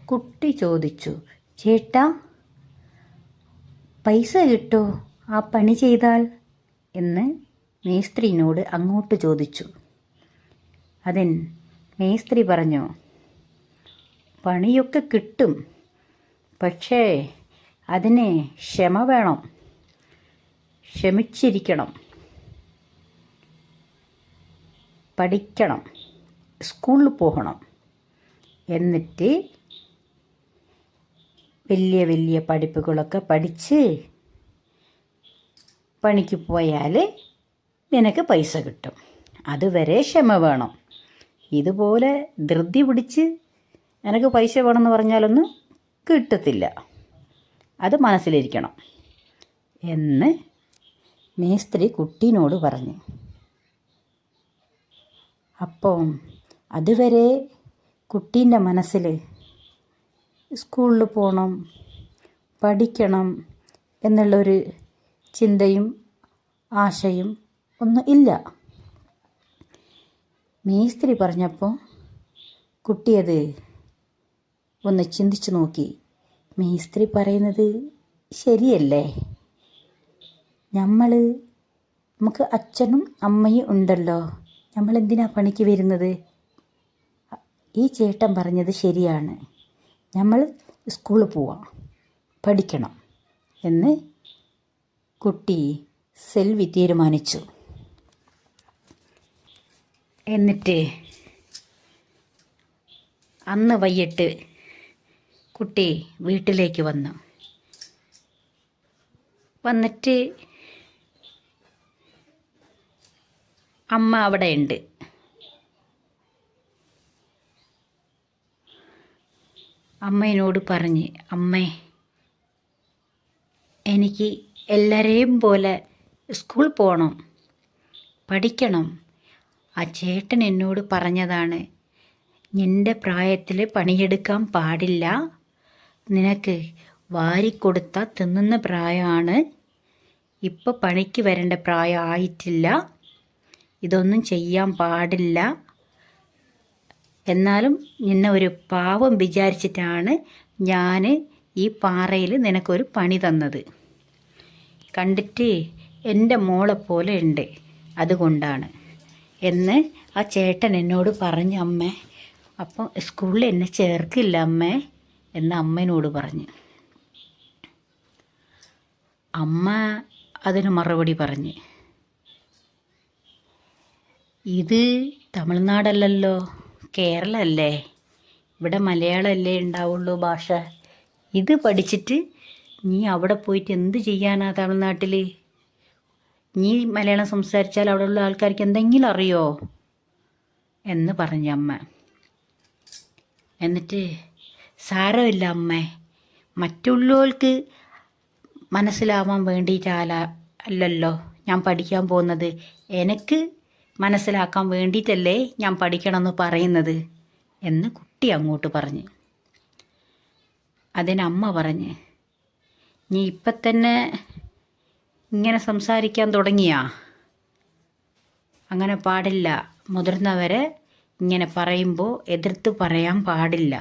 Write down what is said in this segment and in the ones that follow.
കുട്ടി ചോദിച്ചു, ചേട്ടാ, പൈസ കിട്ടോ ആ പണി ചെയ്താൽ എന്ന് മേസ്ത്രിനോട് അങ്ങോട്ട് ചോദിച്ചു. അതിന് മേസ്ത്രി പറഞ്ഞു, പണിയൊക്കെ കിട്ടും, പക്ഷേ അതിന് ക്ഷമ വേണം, ക്ഷമിച്ചിരിക്കണം, പഠിക്കണം, സ്കൂളിൽ പോകണം, എന്നിട്ട് വലിയ വലിയ പഠിപ്പുകളൊക്കെ പഠിച്ച് പണിക്ക് പോയാൽ നിനക്ക് പൈസ കിട്ടും. അതുവരെ ക്ഷമ വേണം. ഇതുപോലെ ധൃതി പിടിച്ച് എനിക്ക് പൈസ വേണമെന്ന് പറഞ്ഞാലൊന്നും കിട്ടത്തില്ല. അത് മനസ്സിലിരിക്കണം എന്ന് മേസ്ത്രി കുട്ടീനോട് പറഞ്ഞു. അപ്പം അതുവരെ കുട്ടീൻ്റെ മനസ്സിൽ സ്കൂളിൽ പോകണം, പഠിക്കണം എന്നുള്ളൊരു ചിന്തയും ആശയും ഒന്നും ഇല്ല. മേസ്ത്രി പറഞ്ഞപ്പോൾ കുട്ടിയത് ഒന്ന് ചിന്തിച്ചു നോക്കി. മേസ്ത്രി പറയുന്നത് ശരിയല്ലേ? നമുക്ക് അച്ഛനും അമ്മയും ഉണ്ടല്ലോ, നമ്മളെന്തിനാ പണിക്ക് വരുന്നത്? ഈ ചേട്ടൻ പറഞ്ഞത് ശരിയാണ്, നമ്മൾ സ്കൂളിൽ പോവാം, പഠിക്കണം എന്ന് കുട്ടി സെൽവി തീരുമാനിച്ചു. എന്നിട്ട് അന്ന് വൈകിട്ട് കുട്ടി വീട്ടിലേക്ക് വന്നിട്ട് അമ്മ അവിടെ ഉണ്ട്. അമ്മയോട് പറഞ്ഞ്, അമ്മേ, എനിക്ക് എല്ലാവരെയും പോലെ സ്കൂൾ പോകണം, പഠിക്കണം. ആ ചേട്ടൻ എന്നോട് പറഞ്ഞതാണ്, നിൻ്റെ പ്രായത്തിൽ പണിയെടുക്കാൻ പാടില്ല, നിനക്ക് വാരിക്കൊടുത്താൽ തിന്നുന്ന പ്രായമാണ്, ഇപ്പോൾ പണിക്ക് വരേണ്ട പ്രായം ആയിട്ടില്ല, ഇതൊന്നും ചെയ്യാൻ പാടില്ല. എന്നാലും നിന്നെ ഒരു പാവം വിചാരിച്ചിട്ടാണ് ഞാൻ ഈ പാറയിൽ നിനക്കൊരു പണി തന്നത്. കണ്ടിട്ട് എൻ്റെ മോളെ പോലെ ഉണ്ട്, അതുകൊണ്ടാണ് എന്ന് ആ ചേട്ടൻ എന്നോട് പറഞ്ഞു അമ്മേ. അപ്പം സ്കൂളിൽ എന്നെ ചേർക്കില്ല അമ്മേ എന്ന് അമ്മേനോട് പറഞ്ഞു. അമ്മ അതിന് മറുപടി പറഞ്ഞ്, ഇത് തമിഴ്നാടല്ലല്ലോ, കേരളമല്ലേ, ഇവിടെ മലയാളമല്ലേ ഉണ്ടാവുള്ളൂ ഭാഷ. ഇത് പഠിച്ചിട്ട് നീ അവിടെ പോയിട്ട് എന്ത് ചെയ്യാനാ തമിഴ്നാട്ടിൽ? നീ മലയാളം സംസാരിച്ചാൽ അവിടെയുള്ള ആൾക്കാർക്ക് എന്തെങ്കിലും അറിയോ എന്ന് പറഞ്ഞു അമ്മ. എന്നിട്ട് സാരമില്ല അമ്മേ, മറ്റുള്ളവർക്ക് മനസ്സിലാവാൻ അല്ലല്ലോ ഞാൻ പഠിക്കാൻ പോകുന്നത്, എനിക്ക് മനസ്സിലാക്കാൻ വേണ്ടിയിട്ടല്ലേ ഞാൻ പഠിക്കണമെന്ന് പറയുന്നത് എന്ന് കുട്ടി അങ്ങോട്ട് പറഞ്ഞു. അതിനമ്മ പറഞ്ഞ്, നീ ഇപ്പം തന്നെ ഇങ്ങനെ സംസാരിക്കാൻ തുടങ്ങിയാ? അങ്ങനെ പാടില്ല, മുതിർന്നവരെ ഇങ്ങനെ പറയുമ്പോൾ എതിർത്ത് പറയാൻ പാടില്ല,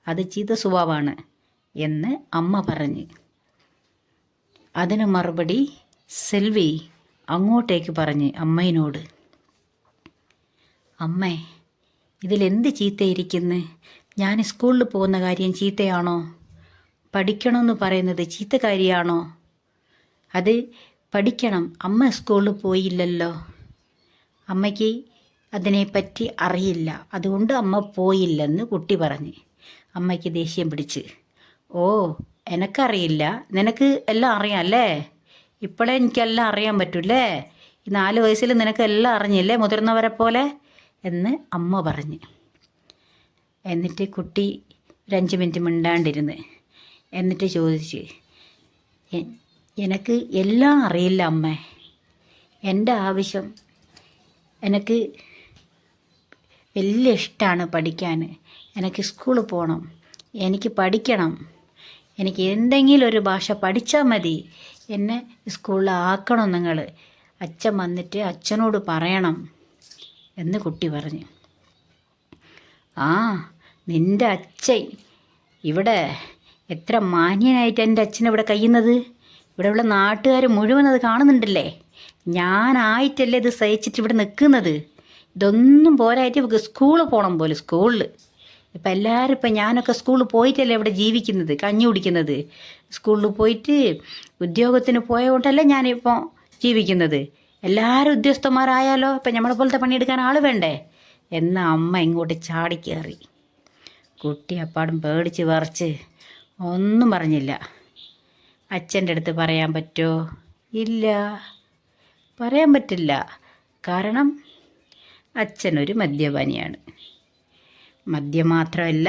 അത് ചീത്ത സ്വഭാവമാണ് എന്ന് അമ്മ പറഞ്ഞ്. അതിന് മറുപടി സെൽവി അങ്ങോട്ടേക്ക് പറഞ്ഞ് അമ്മയിനോട്, അമ്മേ, ഇതിലെന്ത് ചീത്തയിരിക്കുന്നു? ഞാൻ സ്കൂളിൽ പോകുന്ന കാര്യം ചീത്തയാണോ? പഠിക്കണമെന്ന് പറയുന്നത് ചീത്ത കാര്യമാണോ? അത് പഠിക്കണം, അമ്മ സ്കൂളിൽ പോയില്ലല്ലോ, അമ്മയ്ക്ക് അതിനെപ്പറ്റി അറിയില്ല, അതുകൊണ്ട് അമ്മ പോയില്ലെന്ന് കുട്ടി പറഞ്ഞ്. അമ്മയ്ക്ക് ദേഷ്യം പിടിച്ച്, ഓ, എനക്കറിയില്ല, നിനക്ക് എല്ലാം അറിയാം അല്ലേ? ഇപ്പോഴേ എനിക്കെല്ലാം അറിയാൻ പറ്റൂല്ലേ? ഈ 4 വയസ്സിൽ നിനക്ക് എല്ലാം അറിഞ്ഞില്ലേ, മുതിർന്നവരെ പോലെ എന്ന് അമ്മ പറഞ്ഞ്. എന്നിട്ട് കുട്ടി ഒരു 5 മിനിറ്റ് മിണ്ടാണ്ടിരുന്ന് എന്നിട്ട് ചോദിച്ച്, എനിക്ക് എല്ലാം അറിയില്ല അമ്മേ, എൻ്റെ ആവശ്യം, എനിക്ക് വലിയ ഇഷ്ടമാണ് പഠിക്കാൻ, എനിക്ക് സ്കൂളിൽ പോകണം, എനിക്ക് പഠിക്കണം, എനിക്ക് എന്തെങ്കിലും ഒരു ഭാഷ പഠിച്ചാൽ മതി, എന്നെ സ്കൂളിൽ ആക്കണം നിങ്ങൾ, അച്ഛൻ വന്നിട്ട് അച്ഛനോട് പറയണം എന്ന് കുട്ടി പറഞ്ഞു. ആ, നിൻ്റെ അച്ഛൻ ഇവിടെ എത്ര മാന്യനായിട്ട് എൻ്റെ അച്ഛൻ ഇവിടെ കഴിയുന്നത്. ഇവിടെയുള്ള നാട്ടുകാർ മുഴുവൻ അത് കാണുന്നുണ്ടല്ലേ. ഞാനായിട്ടല്ലേ ഇത് സഹിച്ചിട്ട് ഇവിടെ നിൽക്കുന്നത്. ഇതൊന്നും പോരായിട്ട് ഇവർക്ക് സ്കൂളിൽ പോകണം പോലെ. സ്കൂളിൽ ഇപ്പം എല്ലാവരും ഇപ്പം ഞാനൊക്കെ സ്കൂളിൽ പോയിട്ടല്ലേ ഇവിടെ ജീവിക്കുന്നത്, കഞ്ഞി കുടിക്കുന്നത്. സ്കൂളിൽ പോയിട്ട് ഉദ്യോഗത്തിന് പോയതുകൊണ്ടല്ലേ ഞാനിപ്പോൾ ജീവിക്കുന്നത്. എല്ലാവരും ഉദ്യോഗസ്ഥന്മാരായാലോ ഇപ്പം നമ്മളെ പോലത്തെ പണിയെടുക്കാൻ ആൾ വേണ്ടേ എന്ന അമ്മ ഇങ്ങോട്ട് ചാടിക്കയറി. കുട്ടി അപ്പാടും പേടിച്ച് വിറച്ച് ഒന്നും പറഞ്ഞില്ല. അച്ഛൻ്റെ അടുത്ത് പറയാൻ പറ്റുമോ? ഇല്ല, പറയാൻ പറ്റില്ല. കാരണം അച്ഛനൊരു മദ്യപാനിയാണ്. മദ്യം മാത്രമല്ല,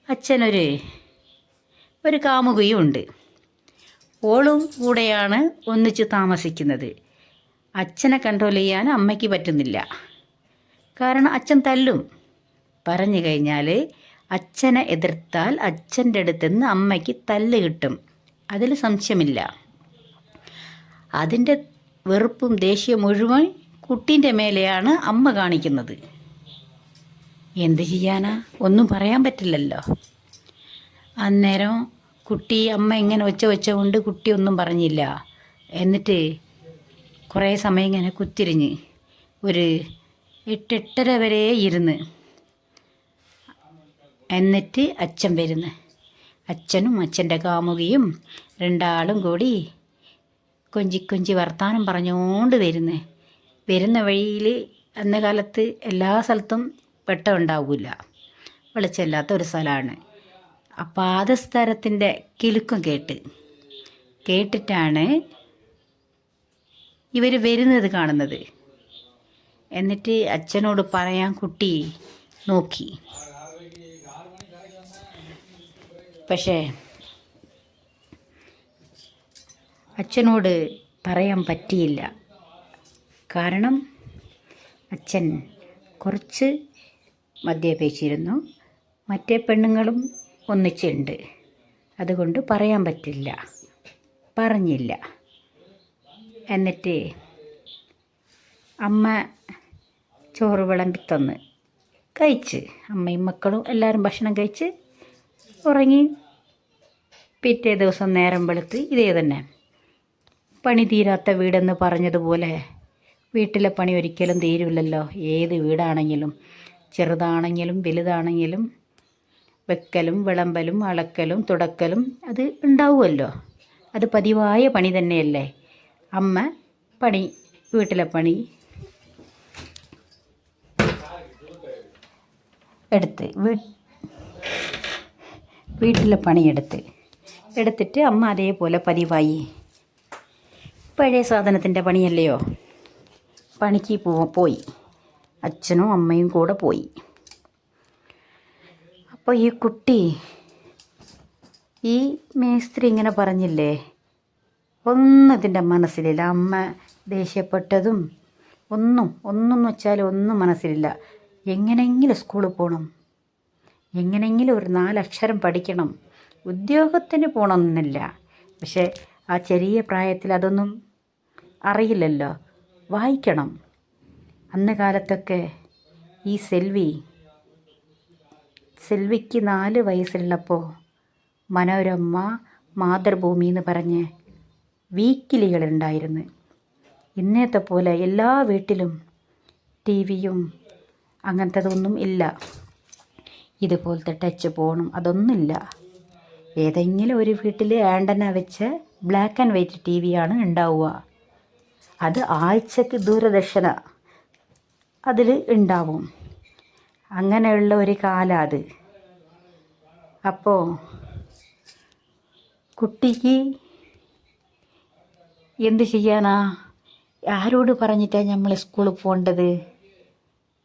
അച്ഛനൊരു കാമുകയും ഉണ്ട്. ഓളും കൂടെയാണ് ഒന്നിച്ച് താമസിക്കുന്നത്. അച്ഛനെ കൺട്രോൾ ചെയ്യാൻ അമ്മയ്ക്ക് പറ്റുന്നില്ല. കാരണം അച്ഛൻ തല്ലും. പറഞ്ഞു കഴിഞ്ഞാൽ അച്ഛനെ എതിർത്താൽ അച്ഛൻ്റെ അടുത്ത് നിന്ന് അമ്മയ്ക്ക് തല്ല് കിട്ടും, അതിൽ സംശയമില്ല. അതിൻ്റെ വെറുപ്പും ദേഷ്യവും മുഴുവൻ കുട്ടീൻ്റെ മേലെയാണ് അമ്മ കാണിക്കുന്നത്. എന്ത് ചെയ്യാനാ, ഒന്നും പറയാൻ പറ്റില്ലല്ലോ. അന്നേരം കുട്ടി അമ്മ ഇങ്ങനെ ഒച്ച കൊണ്ട് കുട്ടി ഒന്നും പറഞ്ഞില്ല. എന്നിട്ട് കുറേ സമയം ഇങ്ങനെ കുത്തിരിഞ്ഞ് ഒരു 8-8:30 വരെ ഇരുന്ന്. എന്നിട്ട് അച്ഛൻ വരുന്നു. അച്ഛനും അച്ഛൻ്റെ കാമുകിയും രണ്ടാളും കൂടി കൊഞ്ചി വർത്താനം പറഞ്ഞുകൊണ്ട് വരുന്ന വഴിയിൽ അന്ന കാലത്ത് എല്ലാ സ്ഥലത്തും വെട്ടം ഉണ്ടാവില്ല, വെളിച്ചമില്ലാത്ത ഒരു സ്ഥലമാണ്. ആ പാദസ്ഥലത്തിൻ്റെ കിലുക്കം കേട്ടിട്ടാണ് ഇവർ വരുന്നത് കാണുന്നത്. എന്നിട്ട് അച്ഛനോട് പറയാൻ കുട്ടി നോക്കി. പക്ഷേ അച്ഛനോട് പറയാൻ പറ്റിയില്ല. കാരണം അച്ഛൻ കുറച്ച് മദ്യപിച്ചിരുന്നു, മറ്റേ പെണ്ണുങ്ങളും ഒന്നിച്ചുണ്ട്. അതുകൊണ്ട് പറയാൻ പറഞ്ഞില്ല. എന്നിട്ട് അമ്മ ചോറ് വിളമ്പി തന്ന് കഴിച്ച്, അമ്മയും മക്കളും എല്ലാവരും ഭക്ഷണം കഴിച്ച് ഉറങ്ങി. പിറ്റേ ദിവസം നേരം വെളുത്ത് ഇതേ തന്നെ. പണി തീരാത്ത വീടെന്ന് പറഞ്ഞതുപോലെ വീട്ടിലെ പണി ഒരിക്കലും തീരുമില്ലല്ലോ. ഏത് വീടാണെങ്കിലും, ചെറുതാണെങ്കിലും വലുതാണെങ്കിലും, വെക്കലും വിളമ്പലും അളക്കലും തുടക്കലും അത് ഉണ്ടാവുമല്ലോ. അത് പതിവായ പണി തന്നെയല്ലേ. അമ്മ വീട്ടിലെ പണി എടുത്ത് വീട്ടിലെ എടുത്തിട്ട് അമ്മ അതേപോലെ പതിവായി. പഴയ സാധനത്തിൻ്റെ പണിയല്ലയോ. പണിക്ക് പോയി. അച്ഛനും അമ്മയും കൂടെ പോയി. അപ്പോൾ ഈ കുട്ടി ഈ മേസ്ത്രി ഇങ്ങനെ പറഞ്ഞില്ലേ, ഒന്നും ഇതിൻ്റെ മനസ്സിലില്ല. അമ്മ ദേഷ്യപ്പെട്ടതും ഒന്നും വെച്ചാൽ ഒന്നും മനസ്സിലില്ല. എങ്ങനെയെങ്കിലും സ്കൂളിൽ പോകണം, എങ്ങനെയെങ്കിലും ഒരു 4 അക്ഷരം പഠിക്കണം, ഉദ്യോഗത്തിന് പോകണമെന്നില്ല. പക്ഷേ ആ ചെറിയ പ്രായത്തിൽ അതൊന്നും അറിയില്ലല്ലോ. വായിക്കണം. അന്ന് കാലത്തൊക്കെ ഈ സെൽവിക്ക് 4 വയസ്സുള്ളപ്പോൾ മനോരമ, മാതൃഭൂമി എന്ന് പറഞ്ഞ് വീക്കിലികളുണ്ടായിരുന്നു. ഇന്നത്തെ പോലെ എല്ലാ വീട്ടിലും ടിവിയും അങ്ങനത്തതൊന്നും ഇല്ല. ഇതുപോലത്തെ ടച്ച് ഫോണും അതൊന്നുമില്ല. ഏതെങ്കിലും ഒരു വീട്ടിൽ ആൻറ്റന വെച്ച ബ്ലാക്ക് ആൻഡ് വൈറ്റ് ടി വിയാണ് ഉണ്ടാവുക. അത് ആഴ്ചക്ക് ദൂരദർശന അതിൽ ഉണ്ടാവും. അങ്ങനെയുള്ള ഒരു കാലം അത്. അപ്പോൾ കുട്ടിക്ക് എന്ത് ചെയ്യാനാ, ആരോട് പറഞ്ഞിട്ടാണ് നമ്മൾ സ്കൂളിൽ പോകേണ്ടത്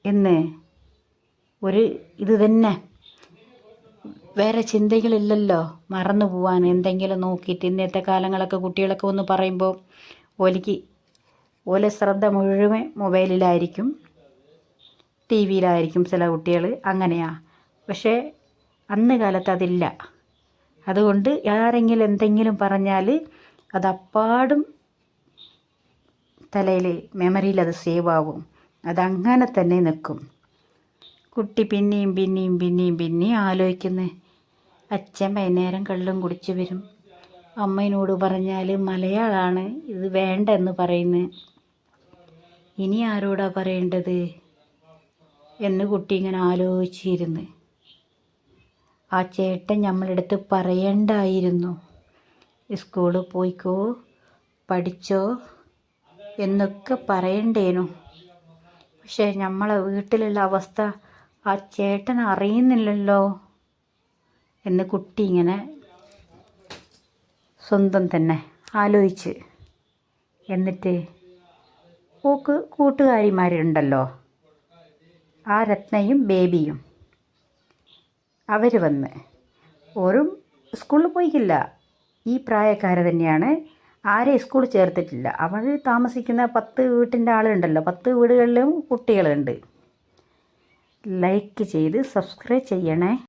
എന്ന് ഇത് തന്നെ. വേറെ ചിന്തകളില്ലല്ലോ, മറന്നു പോവാൻ എന്തെങ്കിലും നോക്കിയിട്ട്. ഇന്നത്തെ കാലങ്ങളൊക്കെ കുട്ടികളൊക്കെ ഒന്ന് പറയുമ്പോൾ ഓലെ ശ്രദ്ധ മുഴുവൻ മൊബൈലിലായിരിക്കും, ടി വിയിലായിരിക്കും. ചില കുട്ടികൾ അങ്ങനെയാ. പക്ഷേ അന്ന് കാലത്ത് അതില്ല. അതുകൊണ്ട് ആരെങ്കിലും എന്തെങ്കിലും പറഞ്ഞാൽ അതപ്പാടും തലയിൽ മെമ്മറിയിൽ അത് സേവ് ആവും. അതങ്ങനെ തന്നെ നിൽക്കും. കുട്ടി പിന്നെയും ആലോചിക്കുന്നത്, അച്ഛൻ വൈകുന്നേരം കള്ളും കുടിച്ച് വരും. അമ്മയോട് പറഞ്ഞാൽ മലയാളമാണ് ഇത് വേണ്ടെന്ന് പറയുന്നത്. ഇനി ആരോടാ പറയേണ്ടത് എന്ന് കുട്ടി ഇങ്ങനെ ആലോചിച്ചിരുന്ന്. ആ ചേട്ടൻ നമ്മളെടുത്ത് പറയണ്ടായിരുന്നു, സ്കൂളിൽ പോയിക്കോ, പഠിച്ചോ എന്നൊക്കെ പറയണ്ടേനു. പക്ഷെ നമ്മളെ വീട്ടിലുള്ള അവസ്ഥ ആ ചേട്ടൻ അറിയുന്നില്ലല്ലോ എന്ന് കുട്ടി ഇങ്ങനെ സ്വന്തം തന്നെ ആലോചിച്ച്. എന്നിട്ട് ഓക്ക് കൂട്ടുകാരിമാരുണ്ടല്ലോ, ആ രത്നയും ബേബിയും, അവർ വന്ന് ഓരും സ്കൂളിൽ പോയിക്കില്ല. ഈ പ്രായക്കാർ തന്നെയാണ്, ആരെയും സ്കൂളിൽ ചേർത്തിട്ടില്ല. അവർ താമസിക്കുന്ന 10 വീട്ടിൻ്റെ ആളുണ്ടല്ലോ, 10 വീടുകളിലും കുട്ടികളുണ്ട്. ലൈക്ക് ചെയ്ത് സബ്സ്ക്രൈബ് ചെയ്യണേ.